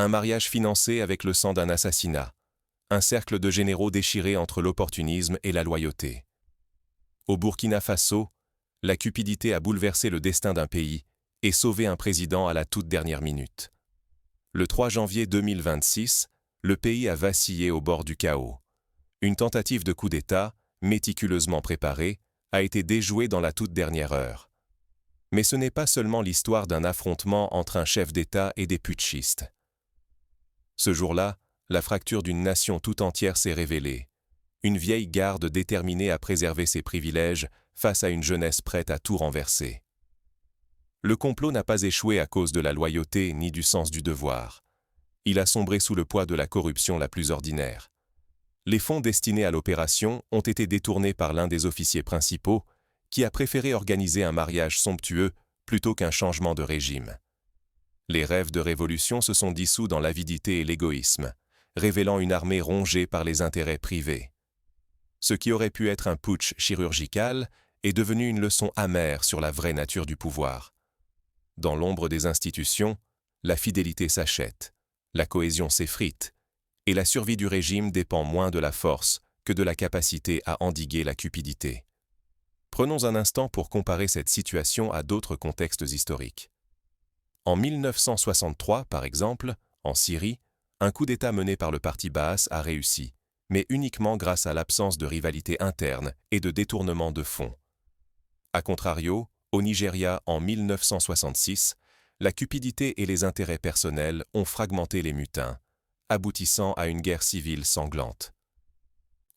un mariage financé avec le sang d'un assassinat, un cercle de généraux déchiré entre l'opportunisme et la loyauté. Au Burkina Faso, la cupidité a bouleversé le destin d'un pays et sauvé un président à la toute dernière minute. Le 3 janvier 2026, le pays a vacillé au bord du chaos. Une tentative de coup d'État, méticuleusement préparée, a été déjouée dans la toute dernière heure. Mais ce n'est pas seulement l'histoire d'un affrontement entre un chef d'État et des putschistes. Ce jour-là, la fracture d'une nation tout entière s'est révélée. Une vieille garde déterminée à préserver ses privilèges face à une jeunesse prête à tout renverser. Le complot n'a pas échoué à cause de la loyauté ni du sens du devoir. Il a sombré sous le poids de la corruption la plus ordinaire. Les fonds destinés à l'opération ont été détournés par l'un des officiers principaux, qui a préféré organiser un mariage somptueux plutôt qu'un changement de régime. Les rêves de révolution se sont dissous dans l'avidité et l'égoïsme, révélant une armée rongée par les intérêts privés. Ce qui aurait pu être un putsch chirurgical est devenu une leçon amère sur la vraie nature du pouvoir. Dans l'ombre des institutions, la fidélité s'achète, la cohésion s'effrite, et la survie du régime dépend moins de la force que de la capacité à endiguer la cupidité. Prenons un instant pour comparer cette situation à d'autres contextes historiques. En 1963, par exemple, en Syrie, un coup d'État mené par le parti Baas a réussi, mais uniquement grâce à l'absence de rivalité interne et de détournement de fonds. A contrario, au Nigeria, en 1966, la cupidité et les intérêts personnels ont fragmenté les mutins, aboutissant à une guerre civile sanglante.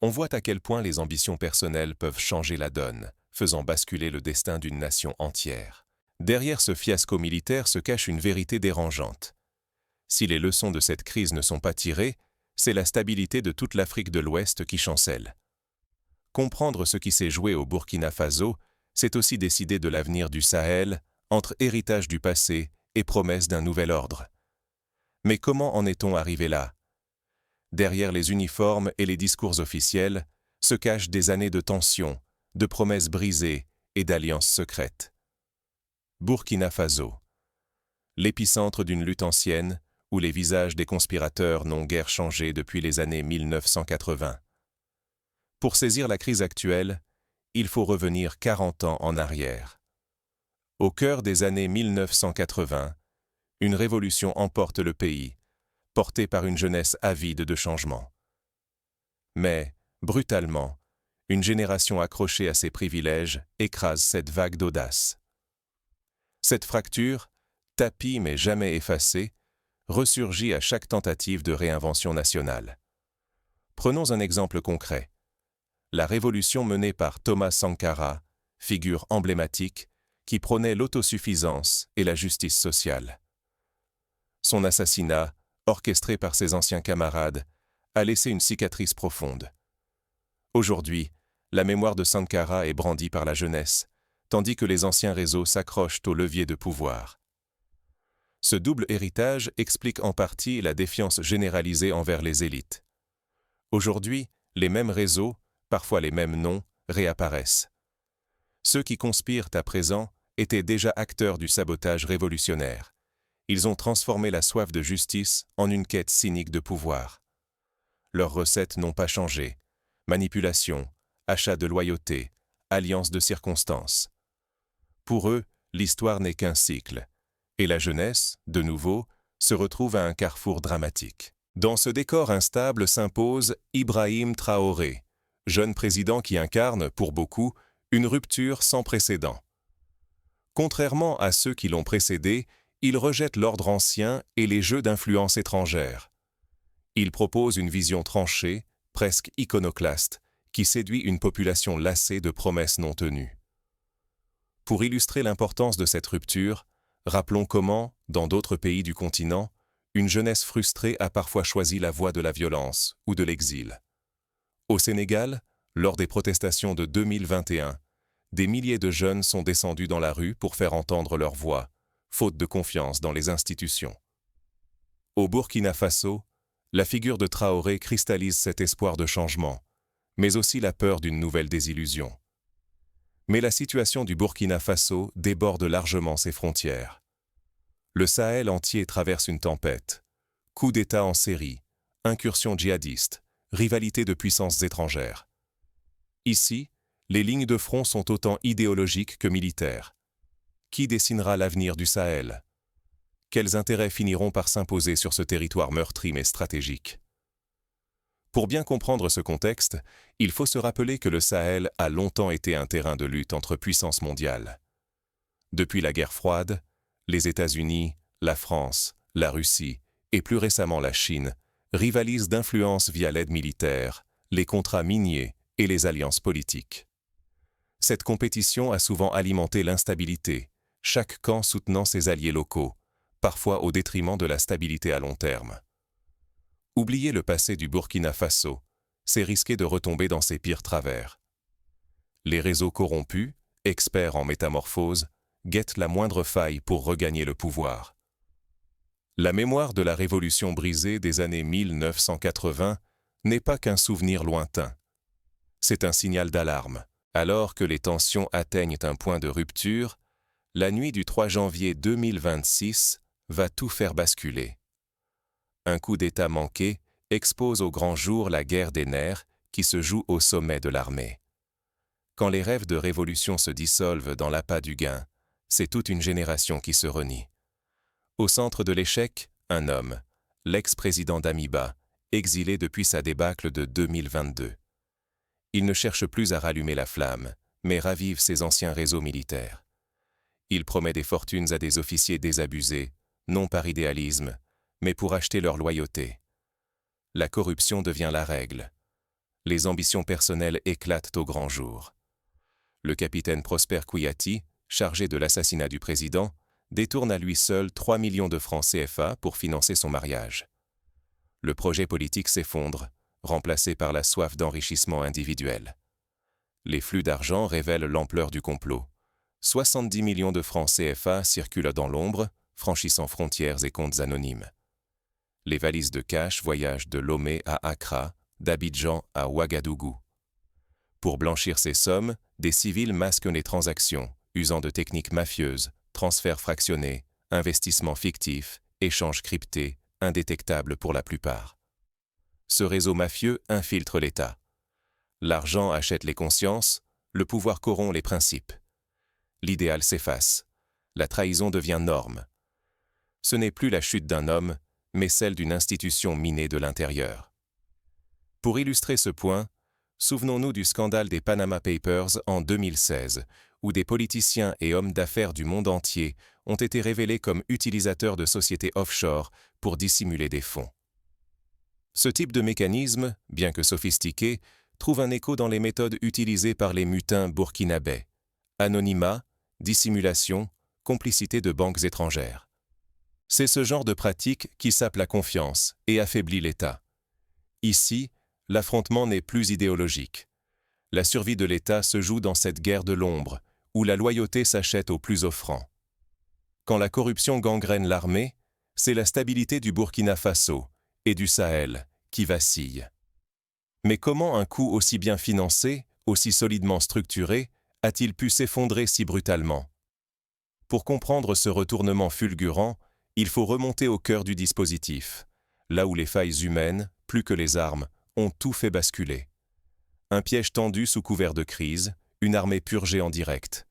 On voit à quel point les ambitions personnelles peuvent changer la donne, faisant basculer le destin d'une nation entière. Derrière ce fiasco militaire se cache une vérité dérangeante. Si les leçons de cette crise ne sont pas tirées, c'est la stabilité de toute l'Afrique de l'Ouest qui chancelle. Comprendre ce qui s'est joué au Burkina Faso, c'est aussi décider de l'avenir du Sahel, entre héritage du passé et promesse d'un nouvel ordre. Mais comment en est-on arrivé là? Derrière les uniformes et les discours officiels se cachent des années de tensions, de promesses brisées et d'alliances secrètes. Burkina Faso, l'épicentre d'une lutte ancienne où les visages des conspirateurs n'ont guère changé depuis les années 1980. Pour saisir la crise actuelle, il faut revenir 40 ans en arrière. Au cœur des années 1980, une révolution emporte le pays, portée par une jeunesse avide de changement. Mais, brutalement, une génération accrochée à ses privilèges écrase cette vague d'audace. Cette fracture, tapie mais jamais effacée, ressurgit à chaque tentative de réinvention nationale. Prenons un exemple concret. La révolution menée par Thomas Sankara, figure emblématique, qui prônait l'autosuffisance et la justice sociale. Son assassinat, orchestré par ses anciens camarades, a laissé une cicatrice profonde. Aujourd'hui, la mémoire de Sankara est brandie par la jeunesse, tandis que les anciens réseaux s'accrochent au levier de pouvoir. Ce double héritage explique en partie la défiance généralisée envers les élites. Aujourd'hui, les mêmes réseaux, parfois les mêmes noms, réapparaissent. Ceux qui conspirent à présent étaient déjà acteurs du sabotage révolutionnaire. Ils ont transformé la soif de justice en une quête cynique de pouvoir. Leurs recettes n'ont pas changé. Manipulation, achat de loyauté, alliance de circonstances. Pour eux, l'histoire n'est qu'un cycle. Et la jeunesse, de nouveau, se retrouve à un carrefour dramatique. Dans ce décor instable s'impose Ibrahim Traoré, jeune président qui incarne, pour beaucoup, une rupture sans précédent. Contrairement à ceux qui l'ont précédé, il rejette l'ordre ancien et les jeux d'influence étrangères. Il propose une vision tranchée, presque iconoclaste, qui séduit une population lassée de promesses non tenues. Pour illustrer l'importance de cette rupture, rappelons comment, dans d'autres pays du continent, une jeunesse frustrée a parfois choisi la voie de la violence ou de l'exil. Au Sénégal, lors des protestations de 2021, des milliers de jeunes sont descendus dans la rue pour faire entendre leur voix, faute de confiance dans les institutions. Au Burkina Faso, la figure de Traoré cristallise cet espoir de changement, mais aussi la peur d'une nouvelle désillusion. Mais la situation du Burkina Faso déborde largement ses frontières. Le Sahel entier traverse une tempête. Coup d'État en série, incursion djihadiste, rivalité de puissances étrangères. Ici, les lignes de front sont autant idéologiques que militaires. Qui dessinera l'avenir du Sahel? Quels intérêts finiront par s'imposer sur ce territoire meurtri mais stratégique? Pour bien comprendre ce contexte, il faut se rappeler que le Sahel a longtemps été un terrain de lutte entre puissances mondiales. Depuis la guerre froide, les États-Unis, la France, la Russie et plus récemment la Chine rivalisent d'influence via l'aide militaire, les contrats miniers et les alliances politiques. Cette compétition a souvent alimenté l'instabilité, chaque camp soutenant ses alliés locaux, parfois au détriment de la stabilité à long terme. Oublier le passé du Burkina Faso, c'est risquer de retomber dans ses pires travers. Les réseaux corrompus, experts en métamorphose, guettent la moindre faille pour regagner le pouvoir. La mémoire de la révolution brisée des années 1980 n'est pas qu'un souvenir lointain. C'est un signal d'alarme. Alors que les tensions atteignent un point de rupture, la nuit du 3 janvier 2026 va tout faire basculer. Un coup d'État manqué expose au grand jour la guerre des nerfs qui se joue au sommet de l'armée. Quand les rêves de révolution se dissolvent dans l'appât du gain, c'est toute une génération qui se renie. Au centre de l'échec, un homme, l'ex-président Damiba, exilé depuis sa débâcle de 2022. Il ne cherche plus à rallumer la flamme, mais ravive ses anciens réseaux militaires. Il promet des fortunes à des officiers désabusés, non par idéalisme, mais pour acheter leur loyauté. La corruption devient la règle. Les ambitions personnelles éclatent au grand jour. Le capitaine Prosper Kouyaty, chargé de l'assassinat du président, détourne à lui seul 3 millions de francs CFA pour financer son mariage. Le projet politique s'effondre, remplacé par la soif d'enrichissement individuel. Les flux d'argent révèlent l'ampleur du complot. 70 millions de francs CFA circulent dans l'ombre, franchissant frontières et comptes anonymes. Les valises de cash voyagent de Lomé à Accra, d'Abidjan à Ouagadougou. Pour blanchir ces sommes, des civils masquent les transactions, usant de techniques mafieuses, transferts fractionnés, investissements fictifs, échanges cryptés, indétectables pour la plupart. Ce réseau mafieux infiltre l'État. L'argent achète les consciences, le pouvoir corrompt les principes. L'idéal s'efface. La trahison devient norme. Ce n'est plus la chute d'un homme, mais celle d'une institution minée de l'intérieur. Pour illustrer ce point, souvenons-nous du scandale des Panama Papers en 2016, où des politiciens et hommes d'affaires du monde entier ont été révélés comme utilisateurs de sociétés offshore pour dissimuler des fonds. Ce type de mécanisme, bien que sophistiqué, trouve un écho dans les méthodes utilisées par les mutins burkinabés. Anonymat, dissimulation, complicité de banques étrangères. C'est ce genre de pratique qui sape la confiance et affaiblit l'État. Ici, l'affrontement n'est plus idéologique. La survie de l'État se joue dans cette guerre de l'ombre, où la loyauté s'achète au plus offrant. Quand la corruption gangrène l'armée, c'est la stabilité du Burkina Faso et du Sahel qui vacille. Mais comment un coup aussi bien financé, aussi solidement structuré, a-t-il pu s'effondrer si brutalement? Pour comprendre ce retournement fulgurant, il faut remonter au cœur du dispositif, là où les failles humaines, plus que les armes, ont tout fait basculer. Un piège tendu sous couvert de crise, une armée purgée en direct.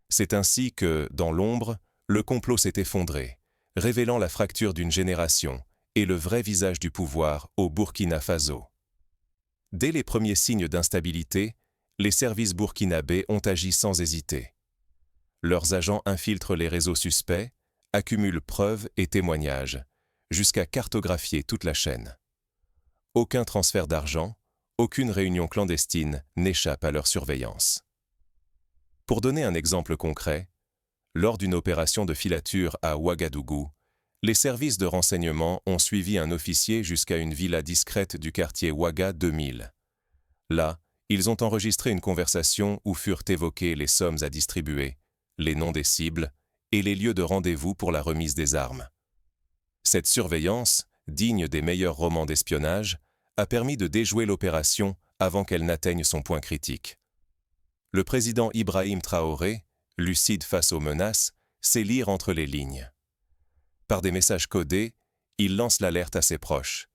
C'est ainsi que, dans l'ombre, le complot s'est effondré, révélant la fracture d'une génération et le vrai visage du pouvoir au Burkina Faso. Dès les premiers signes d'instabilité, les services burkinabés ont agi sans hésiter. Leurs agents infiltrent les réseaux suspects, accumulent preuves et témoignages, jusqu'à cartographier toute la chaîne. Aucun transfert d'argent, aucune réunion clandestine n'échappe à leur surveillance. Pour donner un exemple concret, lors d'une opération de filature à Ouagadougou, les services de renseignement ont suivi un officier jusqu'à une villa discrète du quartier Ouaga 2000. Là, ils ont enregistré une conversation où furent évoquées les sommes à distribuer, les noms des cibles et les lieux de rendez-vous pour la remise des armes. Cette surveillance, digne des meilleurs romans d'espionnage, a permis de déjouer l'opération avant qu'elle n'atteigne son point critique. Le président Ibrahim Traoré, lucide face aux menaces, sait lire entre les lignes. Par des messages codés, Il lance l'alerte à ses proches.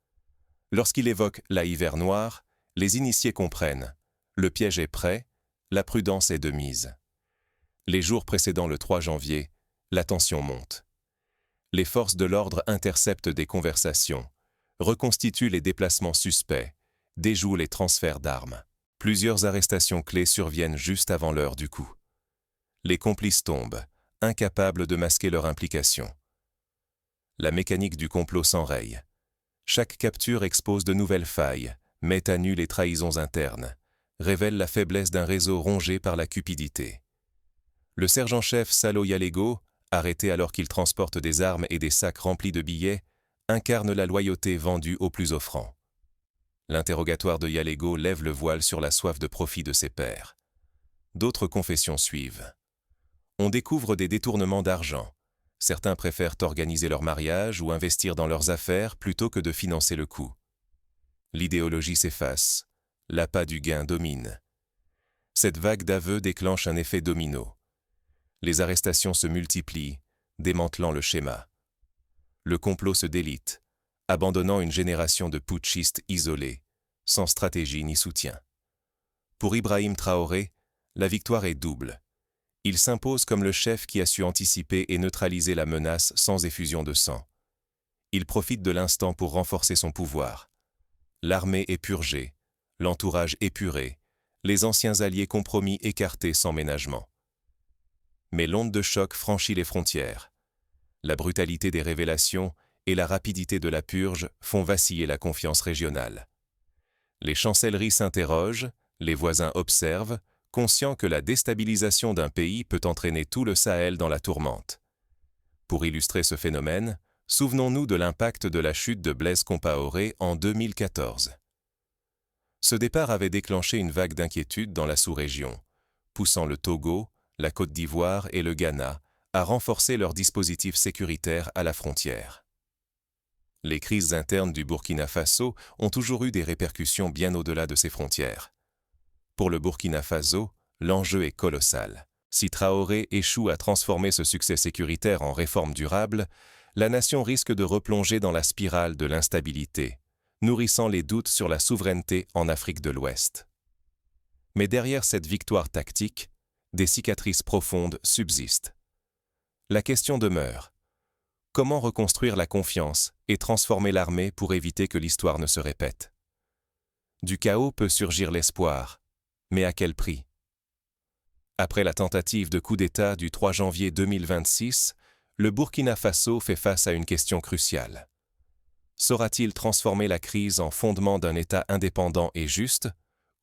Lorsqu'il évoque la hiver noire, les initiés comprennent. Le piège est prêt, la prudence est de mise. Les jours précédant le 3 janvier, la tension monte. Les forces de l'ordre interceptent des conversations, reconstituent les déplacements suspects, déjouent les transferts d'armes. Plusieurs arrestations clés surviennent juste avant l'heure du coup. Les complices tombent, incapables de masquer leur implication. La mécanique du complot s'enraye. Chaque capture expose de nouvelles failles, met à nu les trahisons internes, révèle la faiblesse d'un réseau rongé par la cupidité. Le sergent-chef Salo Yalego, arrêté alors qu'il transporte des armes et des sacs remplis de billets, incarne la loyauté vendue aux plus offrants. L'interrogatoire de Yalego lève le voile sur la soif de profit de ses pairs. D'autres confessions suivent. On découvre des détournements d'argent. Certains préfèrent organiser leur mariage ou investir dans leurs affaires plutôt que de financer le coup. L'idéologie s'efface. L'appât du gain domine. Cette vague d'aveux déclenche un effet domino. Les arrestations se multiplient, démantelant le schéma. Le complot se délite, abandonnant une génération de putschistes isolés, sans stratégie ni soutien. Pour Ibrahim Traoré, la victoire est double. Il s'impose comme le chef qui a su anticiper et neutraliser la menace sans effusion de sang. Il profite de l'instant pour renforcer son pouvoir. L'armée est purgée, l'entourage épuré, les anciens alliés compromis écartés sans ménagement. Mais l'onde de choc franchit les frontières. La brutalité des révélations et la rapidité de la purge font vaciller la confiance régionale. Les chancelleries s'interrogent, les voisins observent, conscients que la déstabilisation d'un pays peut entraîner tout le Sahel dans la tourmente. Pour illustrer ce phénomène, souvenons-nous de l'impact de la chute de Blaise Compaoré en 2014. Ce départ avait déclenché une vague d'inquiétude dans la sous-région, poussant le Togo, la Côte d'Ivoire et le Ghana à renforcer leurs dispositifs sécuritaires à la frontière. Les crises internes du Burkina Faso ont toujours eu des répercussions bien au-delà de ses frontières. Pour le Burkina Faso, l'enjeu est colossal. Si Traoré échoue à transformer ce succès sécuritaire en réforme durable, la nation risque de replonger dans la spirale de l'instabilité, nourrissant les doutes sur la souveraineté en Afrique de l'Ouest. Mais derrière cette victoire tactique, des cicatrices profondes subsistent. La question demeure. Comment reconstruire la confiance et transformer l'armée pour éviter que l'histoire ne se répète? Du chaos peut surgir l'espoir, mais à quel prix? Après la tentative de coup d'État du 3 janvier 2026, le Burkina Faso fait face à une question cruciale. Saura-t-il transformer la crise en fondement d'un État indépendant et juste,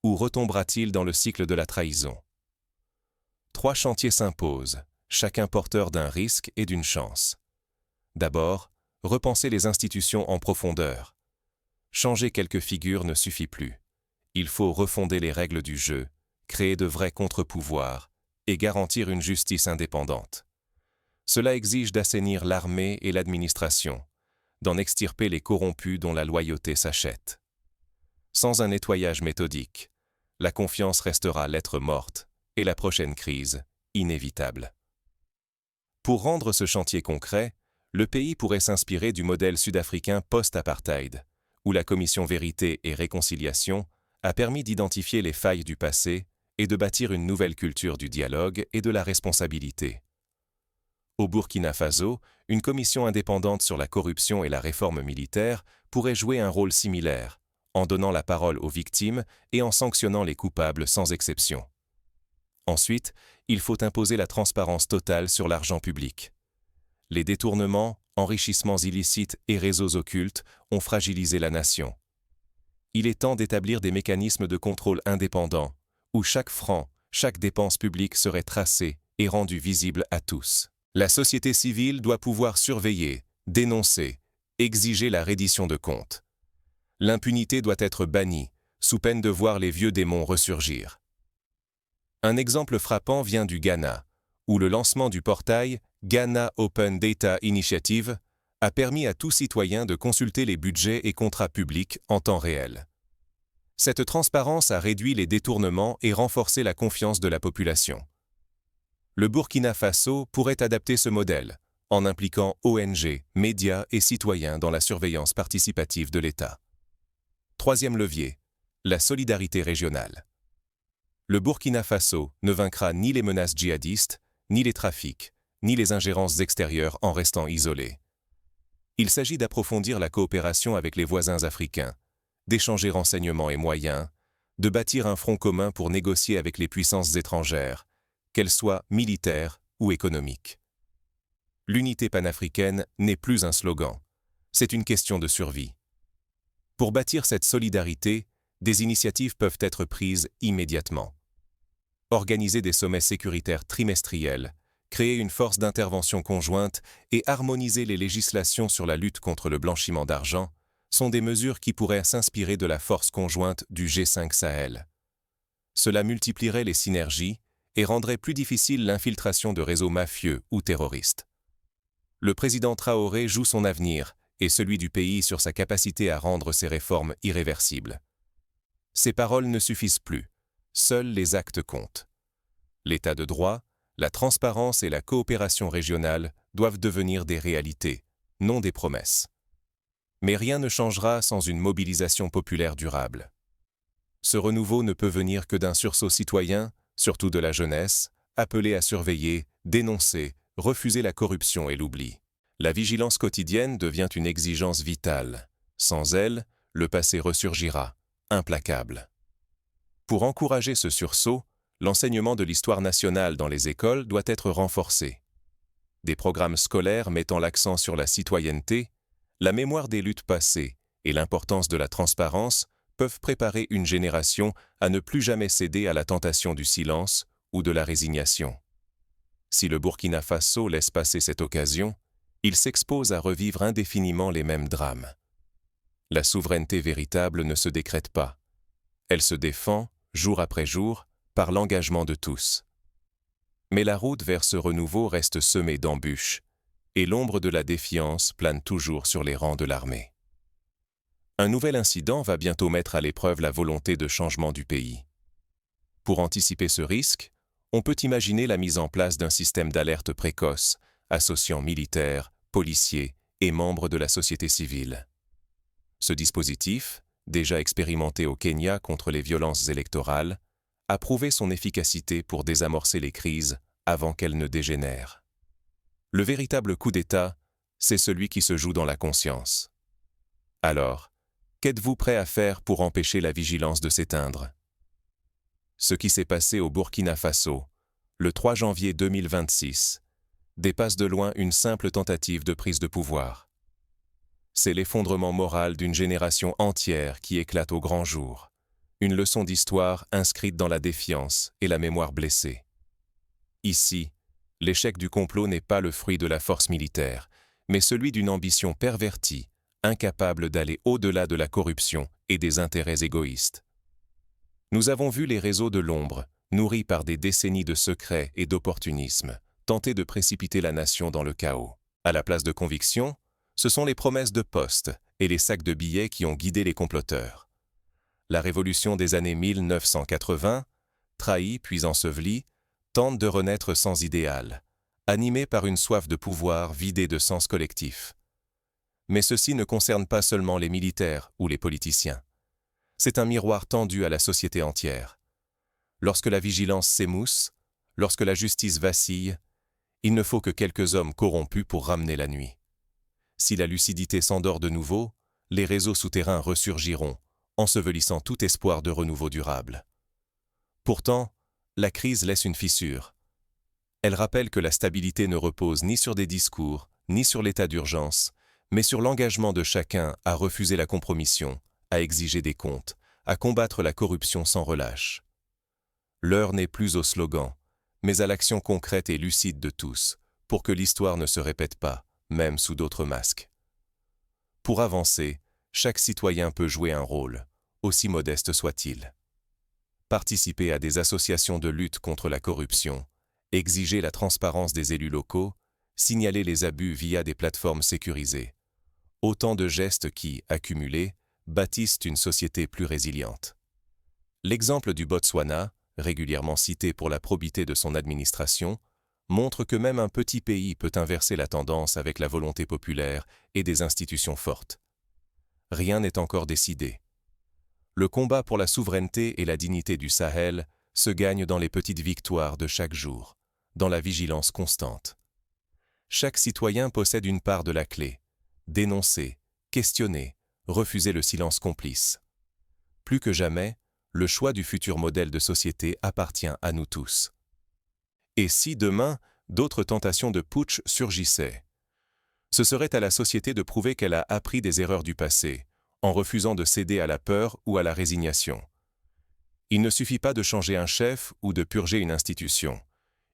ou retombera-t-il dans le cycle de la trahison? 3 chantiers s'imposent, chacun porteur d'un risque et d'une chance. D'abord, repenser les institutions en profondeur. Changer quelques figures ne suffit plus. Il faut refonder les règles du jeu, créer de vrais contre-pouvoirs et garantir une justice indépendante. Cela exige d'assainir l'armée et l'administration, d'en extirper les corrompus dont la loyauté s'achète. Sans un nettoyage méthodique, la confiance restera lettre morte et la prochaine crise inévitable. Pour rendre ce chantier concret, le pays pourrait s'inspirer du modèle sud-africain post-apartheid, où la commission Vérité et Réconciliation a permis d'identifier les failles du passé et de bâtir une nouvelle culture du dialogue et de la responsabilité. Au Burkina Faso, une commission indépendante sur la corruption et la réforme militaire pourrait jouer un rôle similaire, en donnant la parole aux victimes et en sanctionnant les coupables sans exception. Ensuite, il faut imposer la transparence totale sur l'argent public. Les détournements, enrichissements illicites et réseaux occultes ont fragilisé la nation. Il est temps d'établir des mécanismes de contrôle indépendants, où chaque franc, chaque dépense publique serait tracée et rendue visible à tous. La société civile doit pouvoir surveiller, dénoncer, exiger la reddition de comptes. L'impunité doit être bannie, sous peine de voir les vieux démons ressurgir. Un exemple frappant vient du Ghana, où le lancement du portail Ghana Open Data Initiative a permis à tout citoyen de consulter les budgets et contrats publics en temps réel. Cette transparence a réduit les détournements et renforcé la confiance de la population. Le Burkina Faso pourrait adapter ce modèle, en impliquant ONG, médias et citoyens dans la surveillance participative de l'État. Troisième levier, la solidarité régionale. Le Burkina Faso ne vaincra ni les menaces djihadistes, ni les trafics, ni les ingérences extérieures en restant isolé. Il s'agit d'approfondir la coopération avec les voisins africains, d'échanger renseignements et moyens, de bâtir un front commun pour négocier avec les puissances étrangères, qu'elles soient militaires ou économiques. L'unité panafricaine n'est plus un slogan, c'est une question de survie. Pour bâtir cette solidarité, des initiatives peuvent être prises immédiatement. Organiser des sommets sécuritaires trimestriels, créer une force d'intervention conjointe et harmoniser les législations sur la lutte contre le blanchiment d'argent sont des mesures qui pourraient s'inspirer de la force conjointe du G5 Sahel. Cela multiplierait les synergies et rendrait plus difficile l'infiltration de réseaux mafieux ou terroristes. Le président Traoré joue son avenir et celui du pays sur sa capacité à rendre ses réformes irréversibles. Ces paroles ne suffisent plus, seuls les actes comptent. L'état de droit, la transparence et la coopération régionale doivent devenir des réalités, non des promesses. Mais rien ne changera sans une mobilisation populaire durable. Ce renouveau ne peut venir que d'un sursaut citoyen, surtout de la jeunesse, appelée à surveiller, dénoncer, refuser la corruption et l'oubli. La vigilance quotidienne devient une exigence vitale. Sans elle, le passé ressurgira, implacable. Pour encourager ce sursaut, l'enseignement de l'histoire nationale dans les écoles doit être renforcé. Des programmes scolaires mettant l'accent sur la citoyenneté, la mémoire des luttes passées et l'importance de la transparence peuvent préparer une génération à ne plus jamais céder à la tentation du silence ou de la résignation. Si le Burkina Faso laisse passer cette occasion, il s'expose à revivre indéfiniment les mêmes drames. La souveraineté véritable ne se décrète pas. Elle se défend, jour après jour, par l'engagement de tous. Mais la route vers ce renouveau reste semée d'embûches, et l'ombre de la défiance plane toujours sur les rangs de l'armée. Un nouvel incident va bientôt mettre à l'épreuve la volonté de changement du pays. Pour anticiper ce risque, on peut imaginer la mise en place d'un système d'alerte précoce, associant militaires, policiers et membres de la société civile. Ce dispositif, déjà expérimenté au Kenya contre les violences électorales, a prouvé son efficacité pour désamorcer les crises avant qu'elles ne dégénèrent. Le véritable coup d'État, c'est celui qui se joue dans la conscience. Alors, qu'êtes-vous prêt à faire pour empêcher la vigilance de s'éteindre? Ce qui s'est passé au Burkina Faso, le 3 janvier 2026, dépasse de loin une simple tentative de prise de pouvoir. C'est l'effondrement moral d'une génération entière qui éclate au grand jour, une leçon d'histoire inscrite dans la défiance et la mémoire blessée. Ici, l'échec du complot n'est pas le fruit de la force militaire, mais celui d'une ambition pervertie, incapable d'aller au-delà de la corruption et des intérêts égoïstes. Nous avons vu les réseaux de l'ombre, nourris par des décennies de secrets et d'opportunisme, tenter de précipiter la nation dans le chaos. À la place de conviction, ce sont les promesses de postes et les sacs de billets qui ont guidé les comploteurs. La révolution des années 1980, trahie puis ensevelie, tente de renaître sans idéal, animée par une soif de pouvoir vidée de sens collectif. Mais ceci ne concerne pas seulement les militaires ou les politiciens. C'est un miroir tendu à la société entière. Lorsque la vigilance s'émousse, lorsque la justice vacille, il ne faut que quelques hommes corrompus pour ramener la nuit. Si la lucidité s'endort de nouveau, les réseaux souterrains ressurgiront, ensevelissant tout espoir de renouveau durable. Pourtant, la crise laisse une fissure. Elle rappelle que la stabilité ne repose ni sur des discours, ni sur l'état d'urgence, mais sur l'engagement de chacun à refuser la compromission, à exiger des comptes, à combattre la corruption sans relâche. L'heure n'est plus au slogan, mais à l'action concrète et lucide de tous, pour que l'histoire ne se répète pas, même sous d'autres masques. Pour avancer, chaque citoyen peut jouer un rôle, aussi modeste soit-il. Participer à des associations de lutte contre la corruption, exiger la transparence des élus locaux, signaler les abus via des plateformes sécurisées. Autant de gestes qui, accumulés, bâtissent une société plus résiliente. L'exemple du Botswana, régulièrement cité pour la probité de son administration, montre que même un petit pays peut inverser la tendance avec la volonté populaire et des institutions fortes. Rien n'est encore décidé. Le combat pour la souveraineté et la dignité du Sahel se gagne dans les petites victoires de chaque jour, dans la vigilance constante. Chaque citoyen possède une part de la clé. Dénoncer, questionner, refuser le silence complice. Plus que jamais, le choix du futur modèle de société appartient à nous tous. Et si demain, d'autres tentations de putsch surgissaient? Ce serait à la société de prouver qu'elle a appris des erreurs du passé, en refusant de céder à la peur ou à la résignation. Il ne suffit pas de changer un chef ou de purger une institution.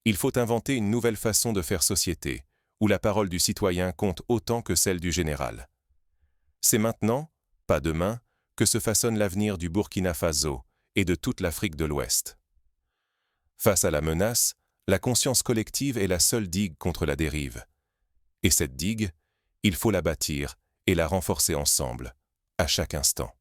Il faut inventer une nouvelle façon de faire société, où la parole du citoyen compte autant que celle du général. C'est maintenant, pas demain, que se façonne l'avenir du Burkina Faso et de toute l'Afrique de l'Ouest. Face à la menace, la conscience collective est la seule digue contre la dérive. Et cette digue, il faut la bâtir et la renforcer ensemble, à chaque instant.